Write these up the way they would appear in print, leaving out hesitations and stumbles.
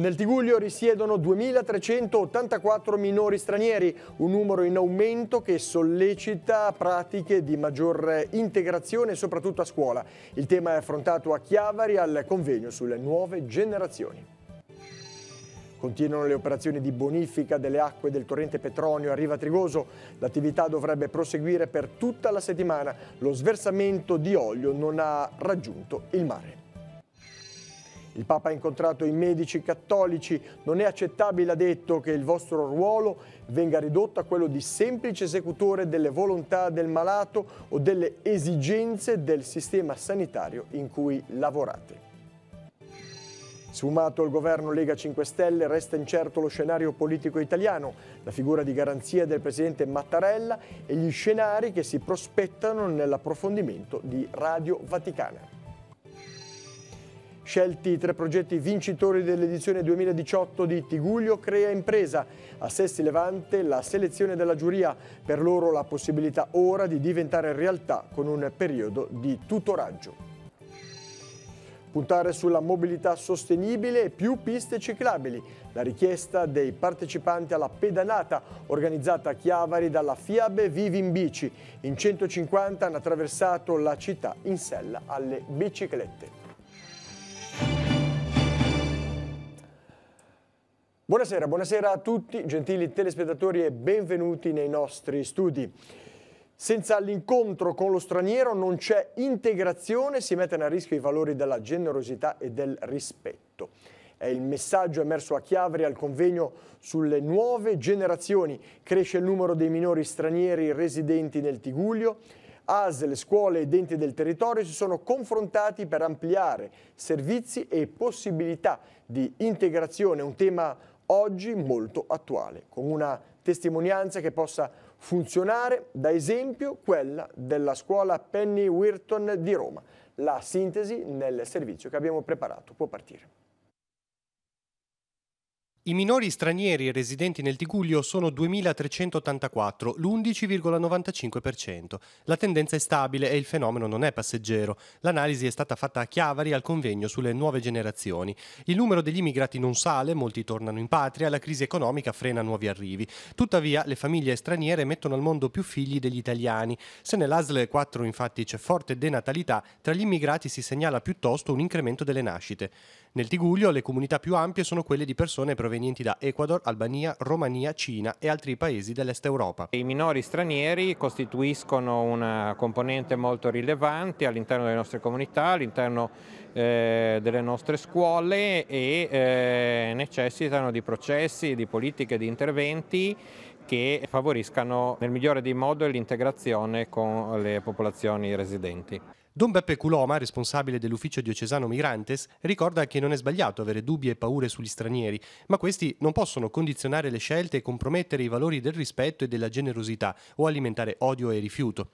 Nel Tigullio risiedono 2.384 minori stranieri, un numero in aumento che sollecita pratiche di maggior integrazione soprattutto a scuola. Il tema è affrontato a Chiavari al convegno sulle nuove generazioni. Continuano le operazioni di bonifica delle acque del torrente Petronio a Riva Trigoso. L'attività dovrebbe proseguire per tutta la settimana. Lo sversamento di olio non ha raggiunto il mare. Il Papa ha incontrato i medici cattolici. Non è accettabile, ha detto, che il vostro ruolo venga ridotto a quello di semplice esecutore delle volontà del malato o delle esigenze del sistema sanitario in cui lavorate. Sfumato il governo Lega 5 Stelle, resta incerto lo scenario politico italiano, la figura di garanzia del presidente Mattarella e gli scenari che si prospettano nell'approfondimento di Radio Vaticana. Scelti 3 progetti vincitori dell'edizione 2018 di Tigullio Crea Impresa. A Sesti Levante la selezione della giuria, per loro la possibilità ora di diventare realtà con un periodo di tutoraggio. Puntare sulla mobilità sostenibile e più piste ciclabili. La richiesta dei partecipanti alla pedalata organizzata a Chiavari dalla FIAB Vivi in Bici. In 150 hanno attraversato la città in sella alle biciclette. Buonasera a tutti, gentili telespettatori, e benvenuti nei nostri studi. Senza l'incontro con lo straniero non c'è integrazione, si mettono a rischio i valori della generosità e del rispetto. È il messaggio emerso a Chiavari al convegno sulle nuove generazioni. Cresce il numero dei minori stranieri residenti nel Tigullio. ASL, scuole ed enti del territorio si sono confrontati per ampliare servizi e possibilità di integrazione, un tema oggi molto attuale, con una testimonianza che possa funzionare, da esempio quella della scuola Penny Wheaton di Roma. La sintesi nel servizio che abbiamo preparato può partire. I minori stranieri residenti nel Tigullio sono 2.384, l'11,95%. La tendenza è stabile e il fenomeno non è passeggero. L'analisi è stata fatta a Chiavari al convegno sulle nuove generazioni. Il numero degli immigrati non sale, molti tornano in patria, la crisi economica frena nuovi arrivi. Tuttavia, le famiglie straniere mettono al mondo più figli degli italiani. Se nell'ASL 4 infatti c'è forte denatalità, tra gli immigrati si segnala piuttosto un incremento delle nascite. Nel Tigullio le comunità più ampie sono quelle di persone provenienti da Ecuador, Albania, Romania, Cina e altri paesi dell'Est Europa. I minori stranieri costituiscono una componente molto rilevante all'interno delle nostre comunità, all'interno delle nostre scuole e necessitano di processi, di politiche, di interventi che favoriscano nel migliore dei modi l'integrazione con le popolazioni residenti. Don Beppe Culoma, responsabile dell'ufficio diocesano Migrantes, ricorda che non è sbagliato avere dubbi e paure sugli stranieri, ma questi non possono condizionare le scelte e compromettere i valori del rispetto e della generosità o alimentare odio e rifiuto.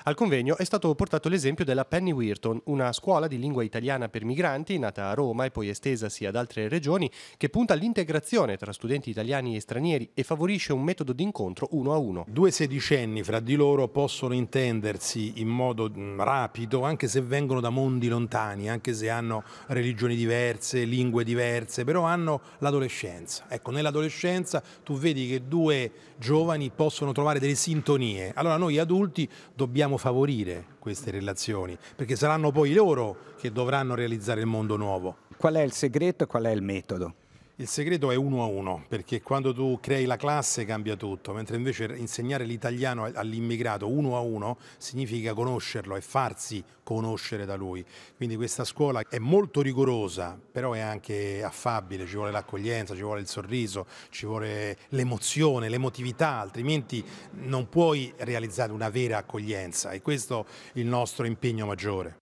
Al convegno è stato portato l'esempio della Penny Wheaton, una scuola di lingua italiana per migranti nata a Roma e poi estesasi ad altre regioni, che punta all'integrazione tra studenti italiani e stranieri e favorisce un metodo di incontro uno a uno. 2 sedicenni fra di loro possono intendersi in modo rapido, anche se vengono da mondi lontani, anche se hanno religioni diverse, lingue diverse, però hanno l'adolescenza. Ecco, nell'adolescenza tu vedi che 2 giovani possono trovare delle sintonie. Allora noi adulti dobbiamo favorire queste relazioni, perché saranno poi loro che dovranno realizzare il mondo nuovo. Qual è il segreto e qual è il metodo? Il segreto è uno a uno, perché quando tu crei la classe cambia tutto, mentre invece insegnare l'italiano all'immigrato uno a uno significa conoscerlo e farsi conoscere da lui. Quindi questa scuola è molto rigorosa, però è anche affabile, ci vuole l'accoglienza, ci vuole il sorriso, ci vuole l'emozione, l'emotività, altrimenti non puoi realizzare una vera accoglienza, e questo è il nostro impegno maggiore.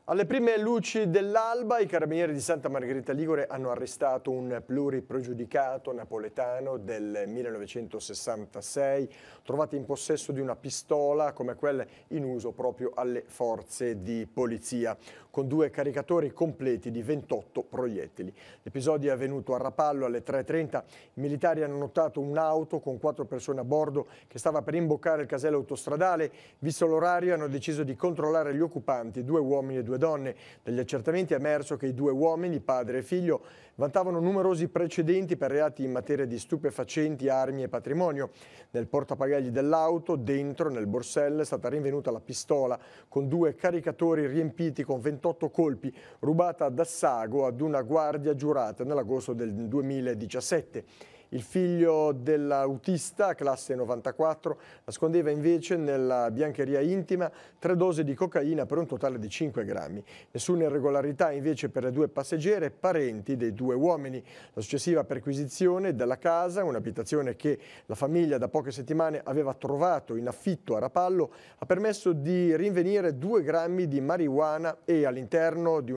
Alle prime luci dell'alba i carabinieri di Santa Margherita Ligure hanno arrestato un pluripregiudicato napoletano del 1966, trovato in possesso di una pistola come quella in uso proprio alle forze di polizia, con 2 caricatori completi di 28 proiettili. L'episodio è avvenuto a Rapallo alle 3:30. I militari hanno notato un'auto con 4 persone a bordo che stava per imboccare il casello autostradale. Visto l'orario hanno deciso di controllare gli occupanti, 2 uomini e 2 donne, donne. Dagli accertamenti è emerso che i due uomini, padre e figlio, vantavano numerosi precedenti per reati in materia di stupefacenti, armi e patrimonio. Nel portabagagli dell'auto, dentro, nel borsello, è stata rinvenuta la pistola con 2 caricatori riempiti con 28 colpi, rubata da Sago ad una guardia giurata nell'agosto del 2017. Il figlio dell'autista, classe 94, nascondeva invece nella biancheria intima 3 dosi di cocaina per un totale di 5 grammi. Nessuna irregolarità invece per le 2 passeggere parenti dei 2 uomini. La successiva perquisizione della casa, un'abitazione che la famiglia da poche settimane aveva trovato in affitto a Rapallo, ha permesso di rinvenire 2 grammi di marijuana e all'interno di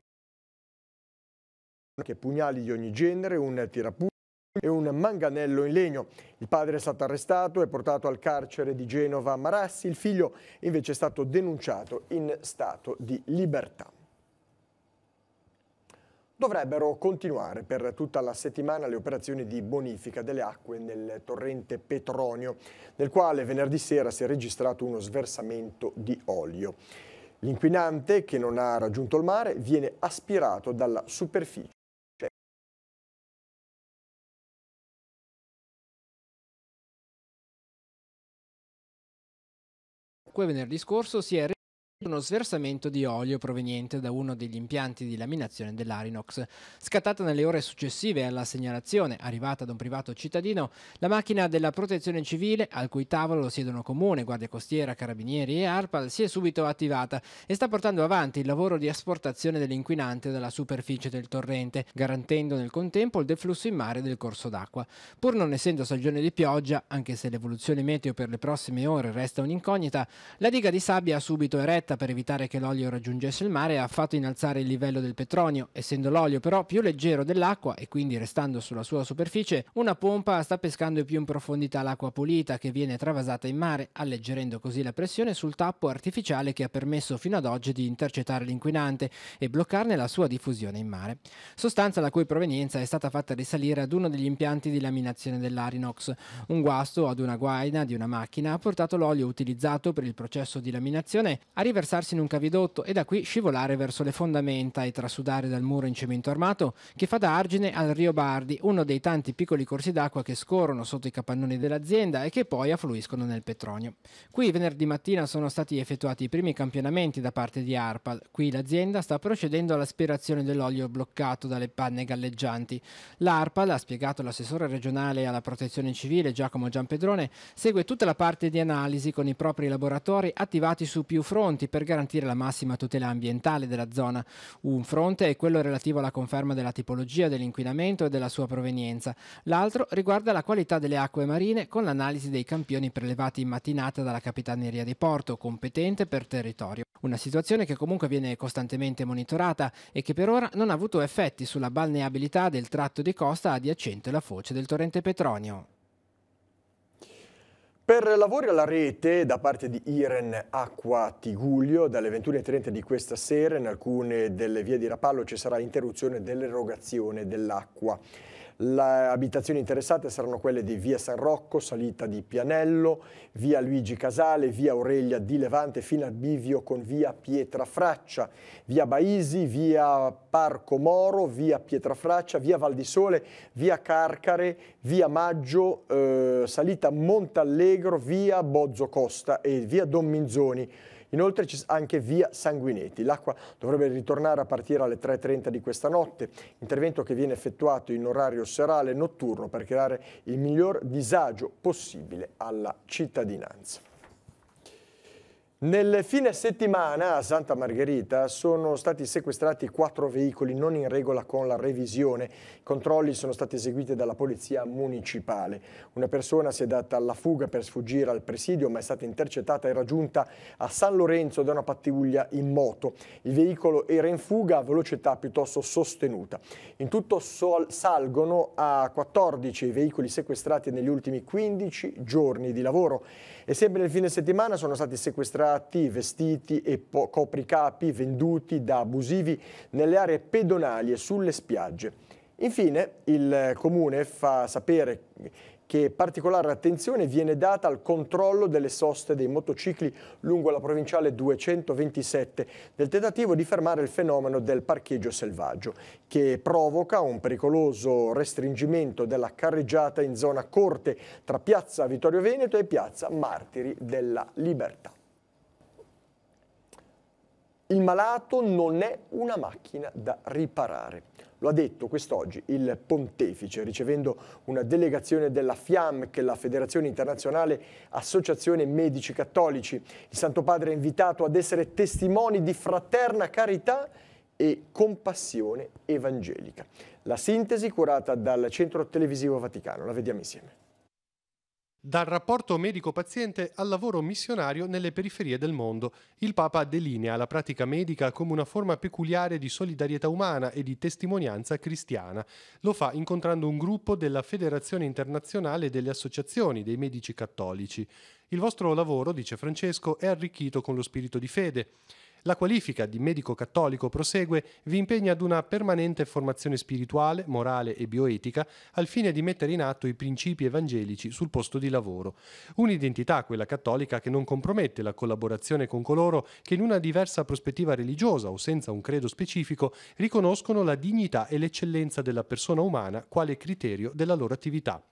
pugnali di ogni genere, un tirapugno e un manganello in legno. Il padre è stato arrestato e portato al carcere di Genova Marassi, il figlio invece è stato denunciato in stato di libertà. Dovrebbero continuare per tutta la settimana le operazioni di bonifica delle acque nel torrente Petronio, nel quale venerdì sera si è registrato uno sversamento di olio. L'inquinante, che non ha raggiunto il mare, viene aspirato dalla superficie. Venerdì scorso si è uno sversamento di olio proveniente da uno degli impianti di laminazione dell'Arinox. Scattata nelle ore successive alla segnalazione arrivata da un privato cittadino, la macchina della Protezione Civile, al cui tavolo siedono Comune, Guardia Costiera, Carabinieri e ARPAL, si è subito attivata e sta portando avanti il lavoro di asportazione dell'inquinante dalla superficie del torrente, garantendo nel contempo il deflusso in mare del corso d'acqua. Pur non essendo stagione di pioggia, anche se l'evoluzione meteo per le prossime ore resta un'incognita, la diga di sabbia ha subito eretta per evitare che l'olio raggiungesse il mare e ha fatto innalzare il livello del Petronio. Essendo l'olio però più leggero dell'acqua e quindi restando sulla sua superficie, una pompa sta pescando più in profondità l'acqua pulita che viene travasata in mare, alleggerendo così la pressione sul tappo artificiale che ha permesso fino ad oggi di intercettare l'inquinante e bloccarne la sua diffusione in mare. Sostanza la cui provenienza è stata fatta risalire ad uno degli impianti di laminazione dell'Arinox. Un guasto ad una guaina di una macchina ha portato l'olio utilizzato per il processo di laminazione a riversarsi in un cavidotto e da qui scivolare verso le fondamenta e trasudare dal muro in cemento armato che fa da argine al Rio Bardi, uno dei tanti piccoli corsi d'acqua che scorrono sotto i capannoni dell'azienda e che poi affluiscono nel Petronio. Qui venerdì mattina sono stati effettuati i primi campionamenti da parte di ARPAL. Qui l'azienda sta procedendo all'aspirazione dell'olio bloccato dalle panne galleggianti. L'ARPAL, ha spiegato l'assessore regionale alla Protezione Civile Giacomo Giampedrone, segue tutta la parte di analisi con i propri laboratori attivati su più fronti per garantire la massima tutela ambientale della zona. Un fronte è quello relativo alla conferma della tipologia dell'inquinamento e della sua provenienza. L'altro riguarda la qualità delle acque marine con l'analisi dei campioni prelevati in mattinata dalla Capitaneria di Porto, competente per territorio. Una situazione che comunque viene costantemente monitorata e che per ora non ha avuto effetti sulla balneabilità del tratto di costa adiacente alla foce del torrente Petronio. Per lavori alla rete da parte di Iren Acqua Tigullio, dalle 21:30 di questa sera in alcune delle vie di Rapallo ci sarà interruzione dell'erogazione dell'acqua. Le abitazioni interessate saranno quelle di via San Rocco, salita di Pianello, via Luigi Casale, via Aurelia di Levante fino al bivio con via Pietrafraccia, via Baisi, via Parco Moro, via Pietrafraccia, via Val di Sole, via Carcare, via Maggio, salita Montallegro, via Bozzo Costa e via Don Minzoni. Inoltre c'è anche via Sanguinetti. L'acqua dovrebbe ritornare a partire alle 3:30 di questa notte, intervento che viene effettuato in orario serale e notturno per creare il miglior disagio possibile alla cittadinanza. Nel fine settimana a Santa Margherita sono stati sequestrati 4 veicoli non in regola con la revisione. I controlli sono stati eseguiti dalla Polizia Municipale. Una persona si è data alla fuga per sfuggire al presidio, ma è stata intercettata e raggiunta a San Lorenzo da una pattuglia in moto. Il veicolo era in fuga a velocità piuttosto sostenuta. In tutto salgono a 14 i veicoli sequestrati negli ultimi 15 giorni di lavoro. E sempre nel fine settimana sono stati sequestrati vestiti e copricapi venduti da abusivi nelle aree pedonali e sulle spiagge. Infine il Comune fa sapere che particolare attenzione viene data al controllo delle soste dei motocicli lungo la provinciale 227, nel tentativo di fermare il fenomeno del parcheggio selvaggio, che provoca un pericoloso restringimento della carreggiata in zona Corte tra piazza Vittorio Veneto e piazza Martiri della Libertà. Il malato non è una macchina da riparare. Lo ha detto quest'oggi il pontefice, ricevendo una delegazione della FIAM, che è la Federazione Internazionale Associazione Medici Cattolici. Il Santo Padre è invitato ad essere testimoni di fraterna carità e compassione evangelica. La sintesi curata dal Centro Televisivo Vaticano. La vediamo insieme. Dal rapporto medico-paziente al lavoro missionario nelle periferie del mondo, il Papa delinea la pratica medica come una forma peculiare di solidarietà umana e di testimonianza cristiana. Lo fa incontrando un gruppo della Federazione Internazionale delle Associazioni dei Medici Cattolici. Il vostro lavoro, dice Francesco, è arricchito con lo spirito di fede. La qualifica di medico cattolico, prosegue, vi impegna ad una permanente formazione spirituale, morale e bioetica al fine di mettere in atto i principi evangelici sul posto di lavoro. Un'identità, quella cattolica, che non compromette la collaborazione con coloro che in una diversa prospettiva religiosa o senza un credo specifico riconoscono la dignità e l'eccellenza della persona umana quale criterio della loro attività.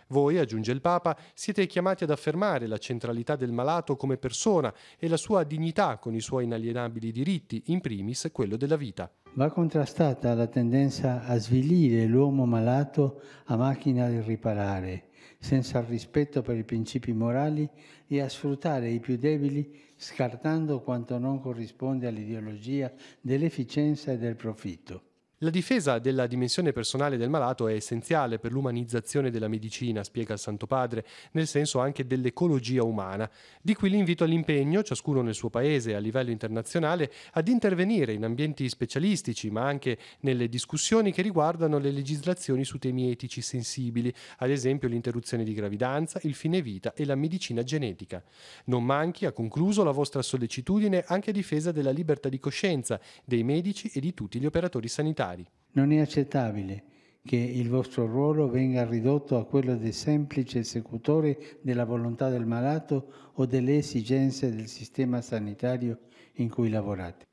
Voi, aggiunge il Papa, siete chiamati ad affermare la centralità del malato come persona e la sua dignità con i suoi inalienabili diritti, in primis quello della vita. Va contrastata la tendenza a svilire l'uomo malato a macchina di riparare, senza rispetto per i principi morali, e a sfruttare i più debili, scartando quanto non corrisponde all'ideologia dell'efficienza e del profitto. La difesa della dimensione personale del malato è essenziale per l'umanizzazione della medicina, spiega il Santo Padre, nel senso anche dell'ecologia umana. Di qui l'invito all'impegno, ciascuno nel suo paese e a livello internazionale, ad intervenire in ambienti specialistici, ma anche nelle discussioni che riguardano le legislazioni su temi etici sensibili, ad esempio l'interruzione di gravidanza, il fine vita e la medicina genetica. Non manchi, ha concluso, la vostra sollecitudine anche a difesa della libertà di coscienza dei medici e di tutti gli operatori sanitari. Non è accettabile che il vostro ruolo venga ridotto a quello del semplice esecutore della volontà del malato o delle esigenze del sistema sanitario in cui lavorate.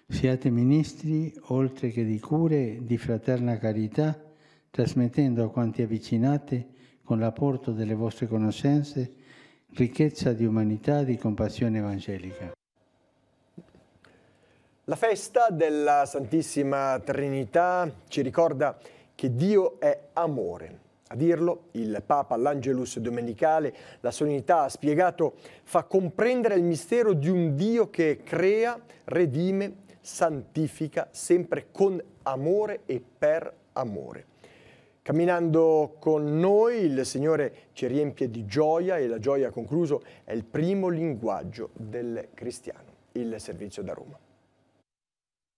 Siate ministri, oltre che di cure, di fraterna carità, trasmettendo a quanti avvicinate, con l'apporto delle vostre conoscenze, ricchezza di umanità e di compassione evangelica. La festa della Santissima Trinità ci ricorda che Dio è amore. A dirlo il Papa all'Angelus domenicale, la solennità ha spiegato, fa comprendere il mistero di un Dio che crea, redime, santifica, sempre con amore e per amore. Camminando con noi il Signore ci riempie di gioia e la gioia, concluso, è il primo linguaggio del cristiano. Il servizio da Roma.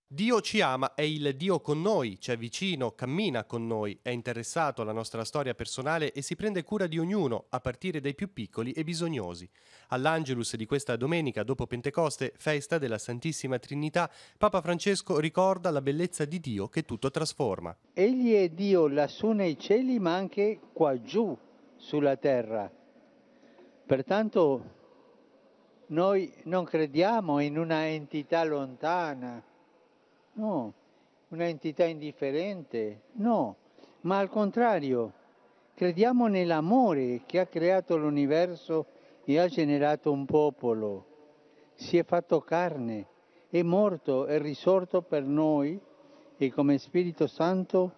Dio ci ama, è il Dio con noi, ci è vicino, cammina con noi, è interessato alla nostra storia personale e si prende cura di ognuno, a partire dai più piccoli e bisognosi. All'Angelus di questa domenica dopo Pentecoste, festa della Santissima Trinità, Papa Francesco ricorda la bellezza di Dio che tutto trasforma. Egli è Dio lassù nei cieli, ma anche qua giù sulla terra. Pertanto noi non crediamo in una entità lontana, no, una entità indifferente, no, ma al contrario, crediamo nell'amore che ha creato l'universo e ha generato un popolo. Si è fatto carne, è morto e risorto per noi e come Spirito Santo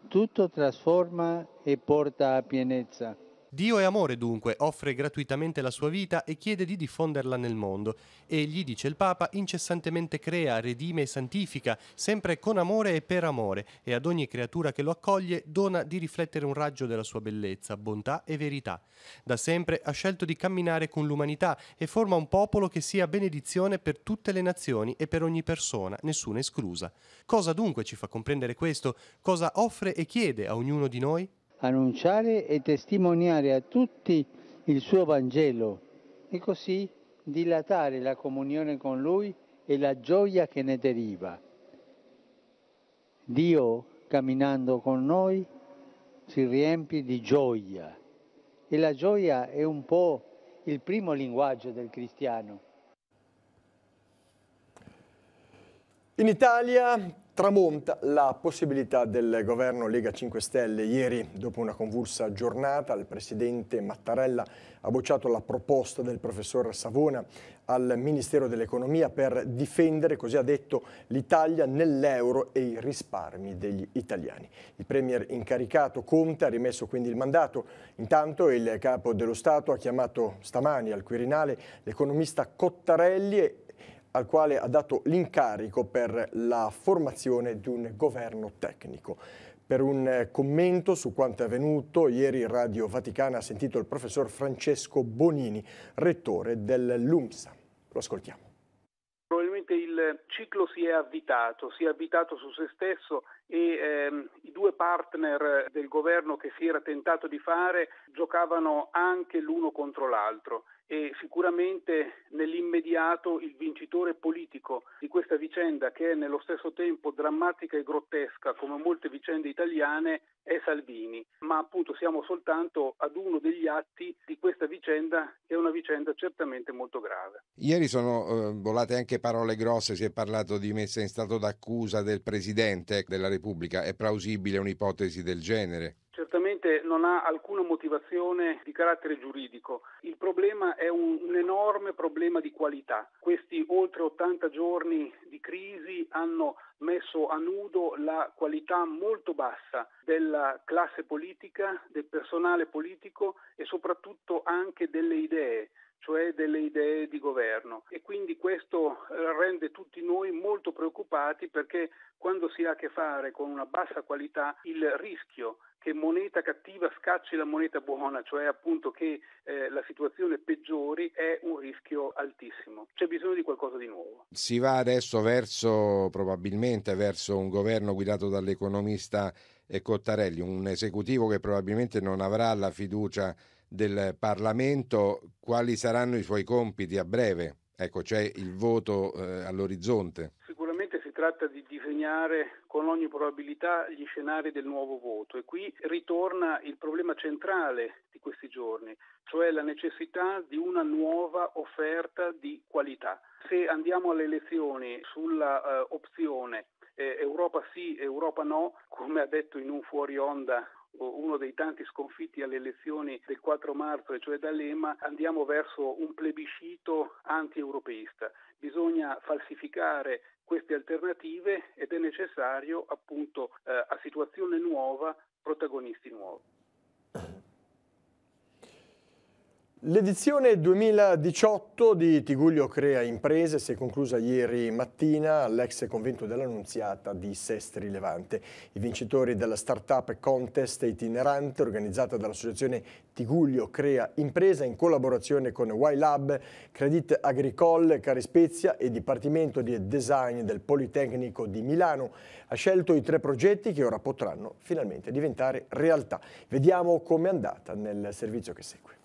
tutto trasforma e porta a pienezza. Dio è amore dunque, offre gratuitamente la sua vita e chiede di diffonderla nel mondo. Egli, dice il Papa, incessantemente crea, redime e santifica, sempre con amore e per amore, e ad ogni creatura che lo accoglie dona di riflettere un raggio della sua bellezza, bontà e verità. Da sempre ha scelto di camminare con l'umanità e forma un popolo che sia benedizione per tutte le nazioni e per ogni persona, nessuna esclusa. Cosa dunque ci fa comprendere questo? Cosa offre e chiede a ognuno di noi? Annunciare e testimoniare a tutti il suo Vangelo e così dilatare la comunione con Lui e la gioia che ne deriva. Dio, camminando con noi, si riempie di gioia e la gioia è un po' il primo linguaggio del cristiano. In Italia tramonta la possibilità del governo Lega 5 Stelle. Ieri, dopo una convulsa giornata, il presidente Mattarella ha bocciato la proposta del professor Savona al Ministero dell'Economia per difendere, così ha detto, l'Italia nell'euro e i risparmi degli italiani. Il premier incaricato Conte ha rimesso quindi il mandato. Intanto il capo dello Stato ha chiamato stamani al Quirinale l'economista Cottarelli, al quale ha dato l'incarico per la formazione di un governo tecnico. Per un commento su quanto è avvenuto, ieri Radio Vaticana ha sentito il professor Francesco Bonini, rettore dell'UMSA. Lo ascoltiamo. Probabilmente il ciclo si è avvitato su se stesso e i due partner del governo che si era tentato di fare giocavano anche l'uno contro l'altro. E sicuramente nell'immediato il vincitore politico di questa vicenda, che è nello stesso tempo drammatica e grottesca come molte vicende italiane, è Salvini. Ma appunto siamo soltanto ad uno degli atti di questa vicenda, che è una vicenda certamente molto grave. Ieri sono volate anche parole grosse, si è parlato di messa in stato d'accusa del Presidente della Repubblica. È plausibile un'ipotesi del genere? Certamente non ha alcuna motivazione di carattere giuridico. Il problema è un enorme problema di qualità. Questi oltre 80 giorni di crisi hanno messo a nudo la qualità molto bassa della classe politica, del personale politico e soprattutto anche delle idee, cioè delle idee di governo. E quindi questo rende tutti noi molto preoccupati, perché quando si ha a che fare con una bassa qualità, il rischio che moneta cattiva scacci la moneta buona, cioè appunto che la situazione peggiori, è un rischio altissimo. C'è bisogno di qualcosa di nuovo. Si va adesso probabilmente verso un governo guidato dall'economista Cottarelli, un esecutivo che probabilmente non avrà la fiducia del Parlamento. Quali saranno i suoi compiti a breve? Ecco, c'è il voto all'orizzonte. Sicuramente si tratta di disegnare con ogni probabilità gli scenari del nuovo voto, e qui ritorna il problema centrale di questi giorni, cioè la necessità di una nuova offerta di qualità. Se andiamo alle elezioni sulla opzione Europa sì, Europa no, come ha detto in un fuori onda uno dei tanti sconfitti alle elezioni del 4 marzo, e cioè D'Alema, andiamo verso un plebiscito anti-europeista. Bisogna falsificare queste alternative ed è necessario appunto a situazione nuova protagonisti nuovi. L'edizione 2018 di Tigullio Crea Imprese si è conclusa ieri mattina all'ex convento dell'Annunziata di Sestri Levante. I vincitori della Startup Contest itinerante organizzata dall'associazione Tigullio Crea Impresa in collaborazione con Y-Lab, Credit Agricole Carispezia e Dipartimento di Design del Politecnico di Milano ha scelto i 3 progetti che ora potranno finalmente diventare realtà. Vediamo com'è andata nel servizio che segue.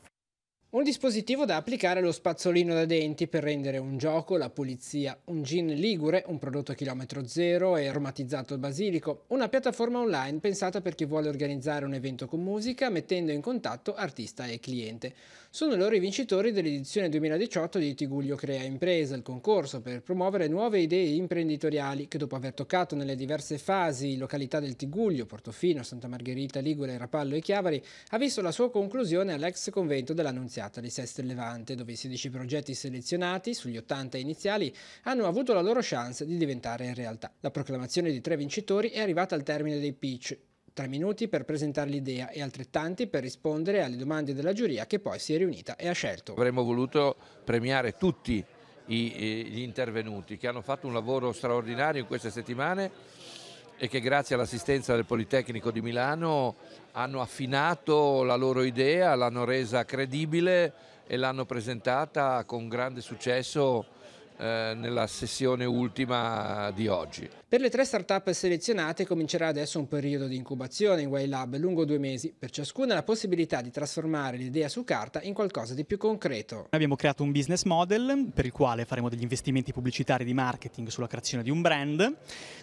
Un dispositivo da applicare allo spazzolino da denti per rendere un gioco, la pulizia, un gin ligure, un prodotto a chilometro zero e aromatizzato al basilico, una piattaforma online pensata per chi vuole organizzare un evento con musica mettendo in contatto artista e cliente. Sono loro i vincitori dell'edizione 2018 di Tigullio Crea Impresa, il concorso per promuovere nuove idee imprenditoriali che, dopo aver toccato nelle diverse fasi località del Tigullio, Portofino, Santa Margherita, Ligure, Rapallo e Chiavari, ha visto la sua conclusione all'ex convento dell'Annunziata di Sestri Levante, dove i 16 progetti selezionati sugli 80 iniziali hanno avuto la loro chance di diventare realtà. La proclamazione di 3 vincitori è arrivata al termine dei pitch. 3 minuti per presentare l'idea e altrettanti per rispondere alle domande della giuria, che poi si è riunita e ha scelto. Avremmo voluto premiare tutti gli intervenuti che hanno fatto un lavoro straordinario in queste settimane e che grazie all'assistenza del Politecnico di Milano hanno affinato la loro idea, l'hanno resa credibile e l'hanno presentata con grande successo nella sessione ultima di oggi. Per le 3 start-up selezionate comincerà adesso un periodo di incubazione in YLab lungo 2 mesi, per ciascuna la possibilità di trasformare l'idea su carta in qualcosa di più concreto. Abbiamo creato un business model per il quale faremo degli investimenti pubblicitari di marketing sulla creazione di un brand,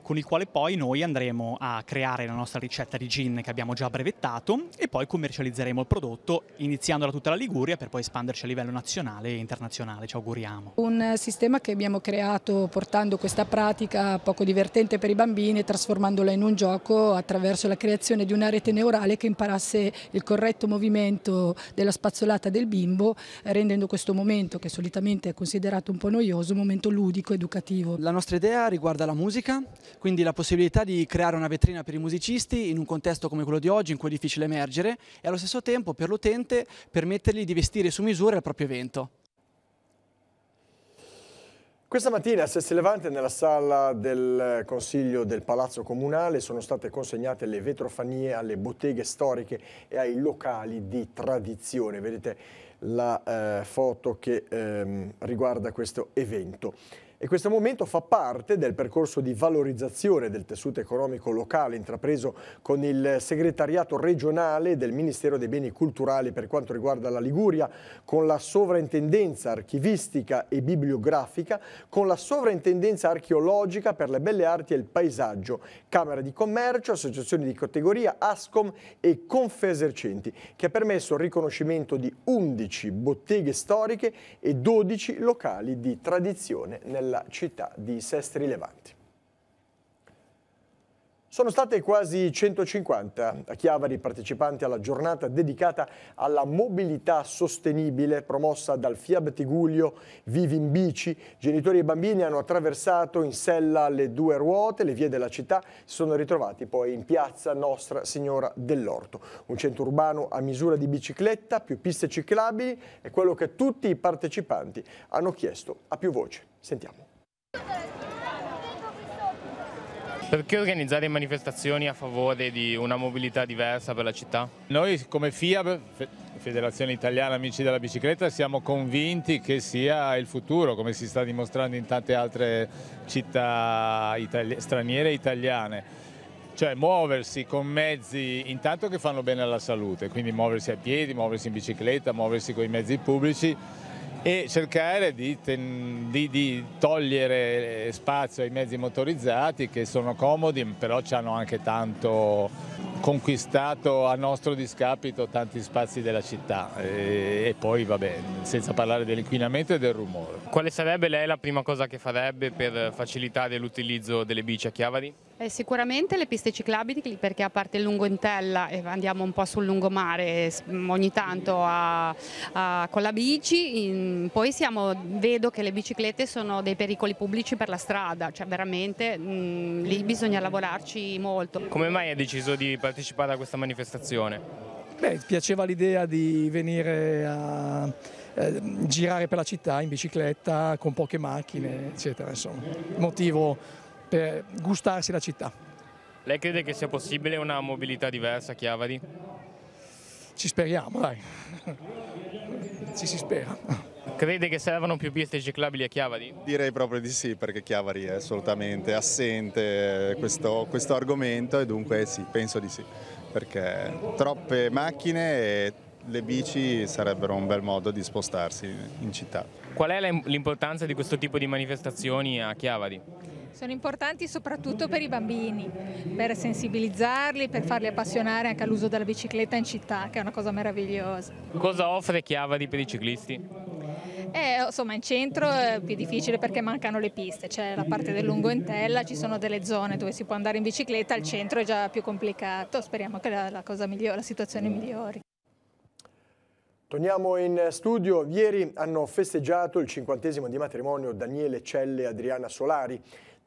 con il quale poi noi andremo a creare la nostra ricetta di gin che abbiamo già brevettato e poi commercializzeremo il prodotto iniziando da tutta la Liguria per poi espanderci a livello nazionale e internazionale, ci auguriamo. Un sistema che abbiamo creato portando questa pratica poco divertente per i bambini e trasformandola in un gioco attraverso la creazione di una rete neurale che imparasse il corretto movimento della spazzolata del bimbo, rendendo questo momento, che solitamente è considerato un po' noioso, un momento ludico, educativo. La nostra idea riguarda la musica, quindi la possibilità di creare una vetrina per i musicisti in un contesto come quello di oggi in cui è difficile emergere e allo stesso tempo per l'utente permettergli di vestire su misura il proprio evento. Questa mattina a Sestri Levante, nella sala del Consiglio del Palazzo Comunale, sono state consegnate le vetrofanie alle botteghe storiche e ai locali di tradizione. Vedete la foto che riguarda questo evento. E questo momento fa parte del percorso di valorizzazione del tessuto economico locale intrapreso con il segretariato regionale del Ministero dei Beni Culturali per quanto riguarda la Liguria, con la sovrintendenza archivistica e bibliografica, con la sovrintendenza archeologica per le belle arti e il paesaggio, Camera di Commercio, associazioni di categoria, ASCOM e Confesercenti, che ha permesso il riconoscimento di 11 botteghe storiche e 12 locali di tradizione nella città di Sestri Levante. Sono state quasi 150 a Chiavari partecipanti alla giornata dedicata alla mobilità sostenibile promossa dal FIAB Tigullio Vivi in Bici. Genitori e bambini hanno attraversato in sella le 2 ruote, le vie della città, si sono ritrovati poi in piazza Nostra Signora dell'Orto. Un centro urbano a misura di bicicletta, più piste ciclabili, è quello che tutti i partecipanti hanno chiesto a più voci. Sentiamo. Perché organizzare manifestazioni a favore di una mobilità diversa per la città? Noi come FIAB, Federazione Italiana Amici della Bicicletta, siamo convinti che sia il futuro, come si sta dimostrando in tante altre città straniere e italiane. Cioè muoversi con mezzi intanto che fanno bene alla salute, quindi muoversi a piedi, muoversi in bicicletta, muoversi con i mezzi pubblici e cercare di togliere spazio ai mezzi motorizzati che sono comodi, però ci hanno anche tanto conquistato a nostro discapito tanti spazi della città e poi vabbè, senza parlare dell'inquinamento e del rumore. Quale sarebbe lei la prima cosa che farebbe per facilitare l'utilizzo delle bici a Chiavari? Sicuramente le piste ciclabili, perché a parte il lungoentella e andiamo un po' sul lungomare ogni tanto con la bici, poi vedo che le biciclette sono dei pericoli pubblici per la strada, cioè veramente lì bisogna lavorarci molto. Come mai hai deciso di partecipare a questa manifestazione? Beh, piaceva l'idea di venire a girare per la città in bicicletta con poche macchine, eccetera, insomma, motivo per gustarsi la città. Lei crede che sia possibile una mobilità diversa a Chiavari? Ci speriamo, dai. Ci si spera. Crede che servano più piste ciclabili a Chiavari? Direi proprio di sì, perché Chiavari è assolutamente assente questo argomento e dunque sì, penso di sì, perché troppe macchine e le bici sarebbero un bel modo di spostarsi in città. Qual è l'importanza di questo tipo di manifestazioni a Chiavari? Sono importanti soprattutto per i bambini, per sensibilizzarli, per farli appassionare anche all'uso della bicicletta in città, che è una cosa meravigliosa. Cosa offre Chiavari per i ciclisti? Insomma, in centro è più difficile perché mancano le piste, c'è la parte del lungoentella, ci sono delle zone dove si può andare in bicicletta, al centro è già più complicato, speriamo che la situazione migliori. Torniamo in studio. Ieri hanno festeggiato il 50° di matrimonio Daniele Celle e Adriana Solari.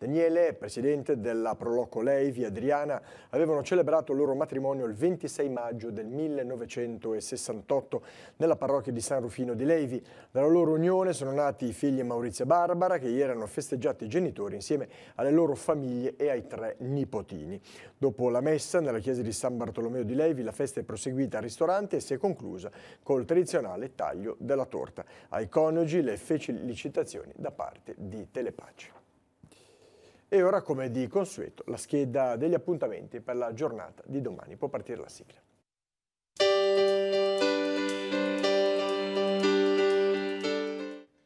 Daniele, presidente della Proloco Leivi, e Adriana avevano celebrato il loro matrimonio il 26 maggio del 1968 nella parrocchia di San Rufino di Leivi. Dalla loro unione sono nati i figli Maurizio e Barbara, che ieri hanno festeggiato i genitori insieme alle loro famiglie e ai 3 nipotini. Dopo la messa nella chiesa di San Bartolomeo di Leivi, la festa è proseguita al ristorante e si è conclusa col tradizionale taglio della torta. Ai coniugi le felicitazioni da parte di Telepace. E ora, come di consueto, la scheda degli appuntamenti per la giornata di domani. Può partire la sigla.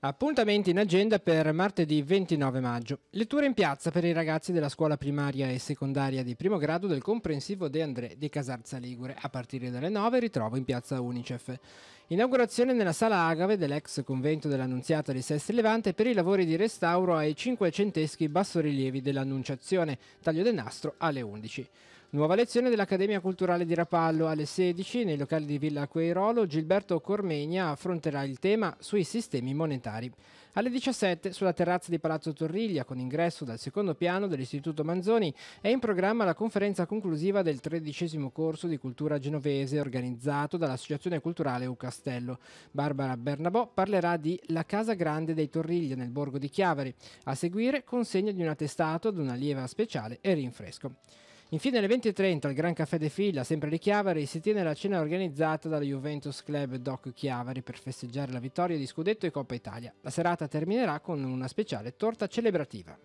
Appuntamenti in agenda per martedì 29 maggio. Letture in piazza per i ragazzi della scuola primaria e secondaria di primo grado del comprensivo De André di Casarza Ligure. A partire dalle 9 ritrovo in piazza Unicef. Inaugurazione nella sala Agave dell'ex convento dell'Annunziata di Sestri Levante per i lavori di restauro ai cinquecenteschi bassorilievi dell'Annunciazione. Taglio del nastro alle 11. Nuova lezione dell'Accademia Culturale di Rapallo alle 16 nei locali di Villa Queirolo. Gilberto Cormegna affronterà il tema sui sistemi monetari. Alle 17 sulla terrazza di Palazzo Torriglia, con ingresso dal secondo piano dell'Istituto Manzoni, è in programma la conferenza conclusiva del 13° corso di cultura genovese organizzato dall'Associazione Culturale U Castello. Barbara Bernabò parlerà di La Casa Grande dei Torriglia nel borgo di Chiavari. A seguire consegna di un attestato ad una allieva speciale e rinfresco. Infine alle 20:30 al Gran Caffè de Filla, sempre di Chiavari, si tiene la cena organizzata dalla Juventus Club Doc Chiavari per festeggiare la vittoria di Scudetto e Coppa Italia. La serata terminerà con una speciale torta celebrativa.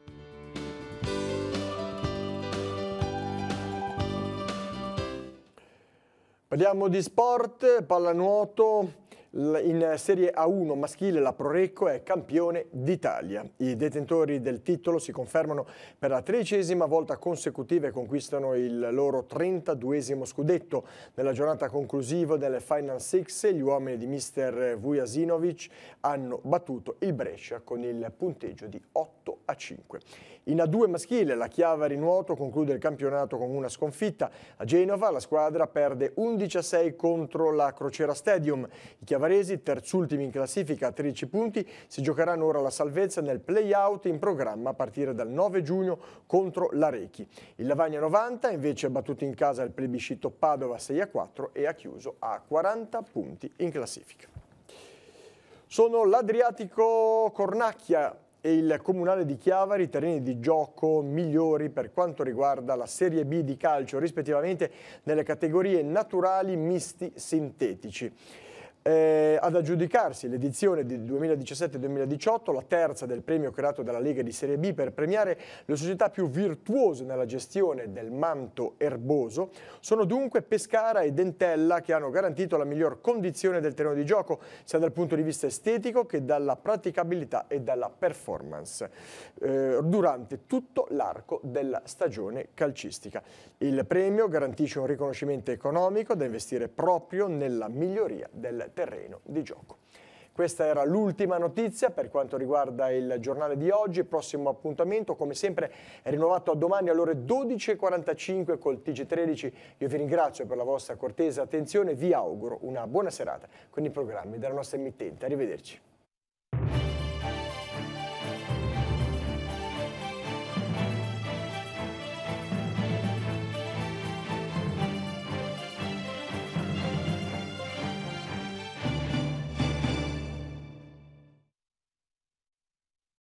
Parliamo di sport, pallanuoto. In Serie A1 maschile la Prorecco è campione d'Italia. I detentori del titolo si confermano per la 13ª volta consecutiva e conquistano il loro 32esimo scudetto. Nella giornata conclusiva delle Final Six gli uomini di mister Vujasinovic hanno battuto il Brescia con il punteggio di 8-5. In A2 maschile la Chiavari Nuoto conclude il campionato con una sconfitta. A Genova la squadra perde 11-6 contro la Crociera Stadium. I chiavaresi, terzultimi in classifica a 13 punti, si giocheranno ora la salvezza nel play-out in programma a partire dal 9 giugno contro l'Arechi. Il Lavagna 90 invece ha battuto in casa il plebiscito Padova 6-4 e ha chiuso a 40 punti in classifica. Sono l'Adriatico Cornacchia e il Comunale di Chiavari, terreni di gioco migliori per quanto riguarda la Serie B di calcio, rispettivamente nelle categorie naturali, misti, sintetici. Ad aggiudicarsi l'edizione del 2017-2018, la terza del premio creato dalla Lega di Serie B per premiare le società più virtuose nella gestione del manto erboso, sono dunque Pescara e Dentella, che hanno garantito la miglior condizione del terreno di gioco sia dal punto di vista estetico che dalla praticabilità e dalla performance durante tutto l'arco della stagione calcistica. Il premio garantisce un riconoscimento economico da investire proprio nella miglioria del terreno di gioco. Questa era l'ultima notizia per quanto riguarda il giornale di oggi. Il prossimo appuntamento, come sempre, è rinnovato a domani alle ore 12:45 col TG13. Io vi ringrazio per la vostra cortese attenzione e vi auguro una buona serata con i programmi della nostra emittente. Arrivederci.